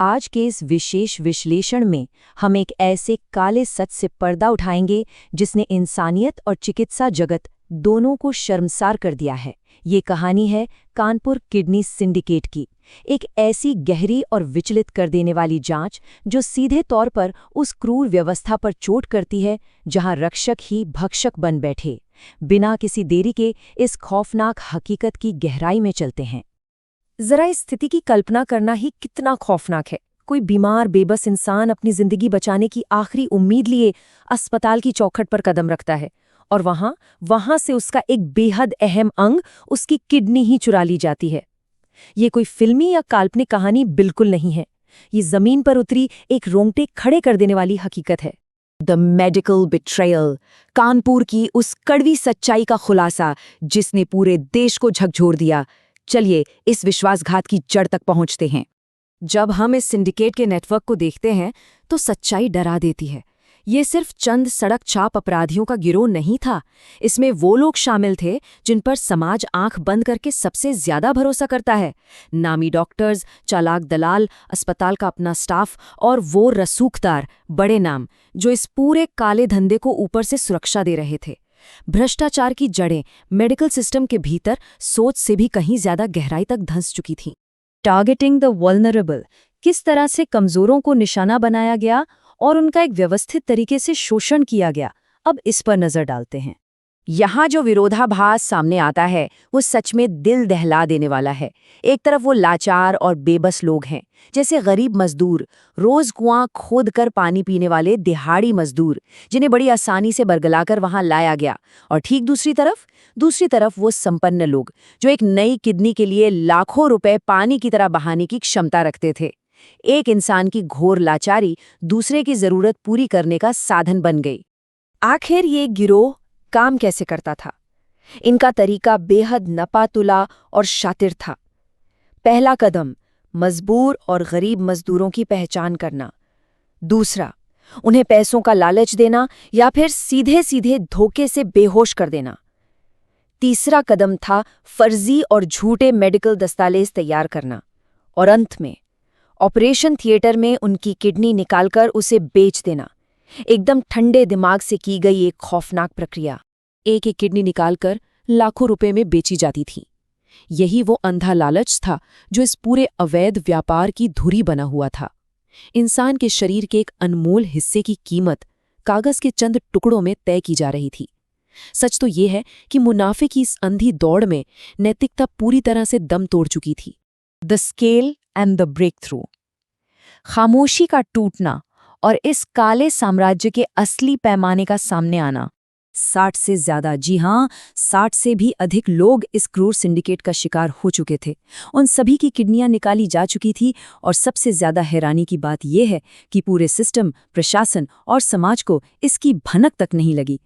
आज के इस विशेष विश्लेषण में हम एक ऐसे काले सच से पर्दा उठाएंगे जिसने इंसानियत और चिकित्सा जगत दोनों को शर्मसार कर दिया है। ये कहानी है कानपुर किडनी सिंडिकेट की, एक ऐसी गहरी और विचलित कर देने वाली जांच जो सीधे तौर पर उस क्रूर व्यवस्था पर चोट करती है जहां रक्षक ही भक्षक बन बैठे। बिना किसी देरी के इस खौफनाक हकीकत की गहराई में चलते हैं। जरा इस स्थिति की कल्पना करना ही कितना खौफनाक है। कोई बीमार बेबस इंसान अपनी जिंदगी बचाने की आखिरी उम्मीद लिए अस्पताल की चौखट पर कदम रखता है और वहां से उसका एक बेहद अहम अंग, उसकी किडनी ही चुरा ली जाती है। ये कोई फिल्मी या काल्पनिक कहानी बिल्कुल नहीं है। ये जमीन पर उतरी एक रोंगटे खड़े कर देने वाली हकीकत है। द मेडिकल बिट्रेयल, कानपुर की उस कड़वी सच्चाई का खुलासा जिसने पूरे देश को झकझोर दिया। चलिए इस विश्वासघात की जड़ तक पहुंचते हैं। जब हम इस सिंडिकेट के नेटवर्क को देखते हैं तो सच्चाई डरा देती है। ये सिर्फ चंद सड़क छाप अपराधियों का गिरोह नहीं था। इसमें वो लोग शामिल थे जिन पर समाज आंख बंद करके सबसे ज्यादा भरोसा करता है। नामी डॉक्टर्स, चालाक दलाल, अस्पताल का अपना स्टाफ और वो रसूखदार बड़े नाम जो इस पूरे काले धंधे को ऊपर से सुरक्षा दे रहे थे। भ्रष्टाचार की जड़ें मेडिकल सिस्टम के भीतर सोच से भी कहीं ज्यादा गहराई तक धंस चुकी थीं। टारगेटिंग द वल्नरेबल, किस तरह से कमजोरों को निशाना बनाया गया और उनका एक व्यवस्थित तरीके से शोषण किया गया, अब इस पर नजर डालते हैं। यहाँ जो विरोधाभास सामने आता है वो सच में दिल दहला देने वाला है। एक तरफ वो लाचार और बेबस लोग हैं, जैसे गरीब मजदूर, रोज कुआं खोदकर पानी पीने वाले दिहाड़ी मजदूर, जिन्हें बड़ी आसानी से बरगलाकर वहां लाया गया। और ठीक दूसरी तरफ वो संपन्न लोग जो एक नई किडनी के लिए लाखों रुपए पानी की तरह बहाने की क्षमता रखते थे। एक इंसान की घोर लाचारी दूसरे की जरूरत पूरी करने का साधन बन गई। आखिर ये गिरोह काम कैसे करता था? इनका तरीका बेहद नपातुला और शातिर था। पहला कदम, मजबूर और गरीब मजदूरों की पहचान करना। दूसरा, उन्हें पैसों का लालच देना या फिर सीधे सीधे धोखे से बेहोश कर देना। तीसरा कदम था फर्जी और झूठे मेडिकल दस्तावेज तैयार करना। और अंत में ऑपरेशन थिएटर में उनकी किडनी निकालकर उसे बेच देना। एकदम ठंडे दिमाग से की गई एक खौफनाक प्रक्रिया। एक एक किडनी निकालकर लाखों रुपए में बेची जाती थी। यही वो अंधा लालच था जो इस पूरे अवैध व्यापार की धुरी बना हुआ था। इंसान के शरीर के एक अनमोल हिस्से की कीमत कागज के चंद टुकड़ों में तय की जा रही थी। सच तो ये है कि मुनाफे की इस अंधी दौड़ में नैतिकता पूरी तरह से दम तोड़ चुकी थी। The scale and the breakthrough, खामोशी का टूटना और इस काले साम्राज्य के असली पैमाने का सामने आना। 60 से ज्यादा, जी हां 60 से भी अधिक लोग इस क्रूर सिंडिकेट का शिकार हो चुके थे। उन सभी की किडनियां निकाली जा चुकी थी और सबसे ज्यादा हैरानी की बात यह है कि पूरे सिस्टम, प्रशासन और समाज को इसकी भनक तक नहीं लगी।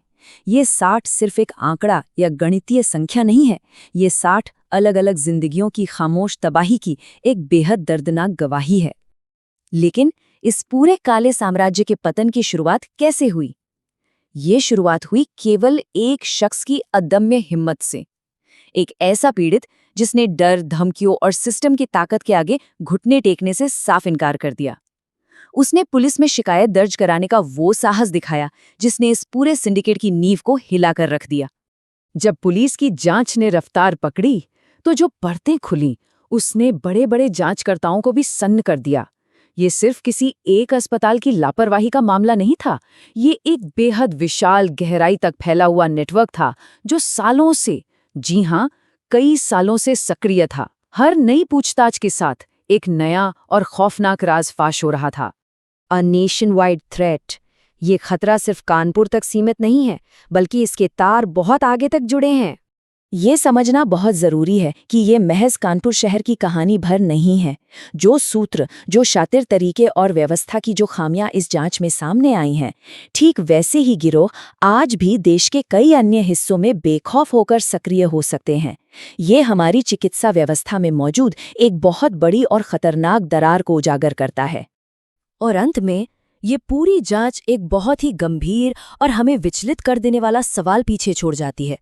ये 60 सिर्फ एक आंकड़ा या गणितीय संख्या नहीं है। ये 60 अलग अलग जिंदगियों की खामोश तबाही की एक बेहद दर्दनाक गवाही है। लेकिन इस पूरे काले साम्राज्य के पतन की शुरुआत कैसे हुई? ये शुरुआत हुई केवल एक शख्स की अदम्य हिम्मत से। एक ऐसा पीड़ित जिसने डर, धमकियों और सिस्टम की ताकत के आगे घुटने टेकने से साफ इनकार कर दिया। उसने पुलिस में शिकायत दर्ज कराने का वो साहस दिखाया जिसने इस पूरे सिंडिकेट की नींव को हिलाकर रख दिया। जब पुलिस की जांच ने रफ्तार पकड़ी तो जो परतें खुलीं, उसने बड़े बड़े जांचकर्ताओं को भी सन्न कर दिया। ये सिर्फ किसी एक अस्पताल की लापरवाही का मामला नहीं था। ये एक बेहद विशाल, गहराई तक फैला हुआ नेटवर्क था जो सालों से, जी हां कई सालों से सक्रिय था। हर नई पूछताछ के साथ एक नया और खौफनाक राज फाश हो रहा था। अ नेशन वाइड थ्रेट, ये खतरा सिर्फ कानपुर तक सीमित नहीं है, बल्कि इसके तार बहुत आगे तक जुड़े हैं। ये समझना बहुत जरूरी है कि ये महज कानपुर शहर की कहानी भर नहीं है। जो सूत्र, जो शातिर तरीके और व्यवस्था की जो खामियां इस जांच में सामने आई हैं, ठीक वैसे ही गिरोह आज भी देश के कई अन्य हिस्सों में बेखौफ होकर सक्रिय हो सकते हैं। ये हमारी चिकित्सा व्यवस्था में मौजूद एक बहुत बड़ी और खतरनाक दरार को उजागर करता है। और अंत में ये पूरी जांच एक बहुत ही गंभीर और हमें विचलित कर देने वाला सवाल पीछे छोड़ जाती है।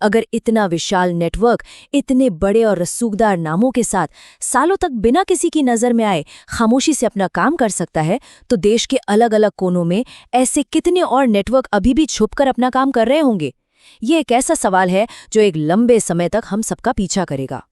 अगर इतना विशाल नेटवर्क इतने बड़े और रसूखदार नामों के साथ सालों तक बिना किसी की नज़र में आए खामोशी से अपना काम कर सकता है, तो देश के अलग अलग कोनों में ऐसे कितने और नेटवर्क अभी भी छुपकर अपना काम कर रहे होंगे? ये एक ऐसा सवाल है जो एक लंबे समय तक हम सबका पीछा करेगा।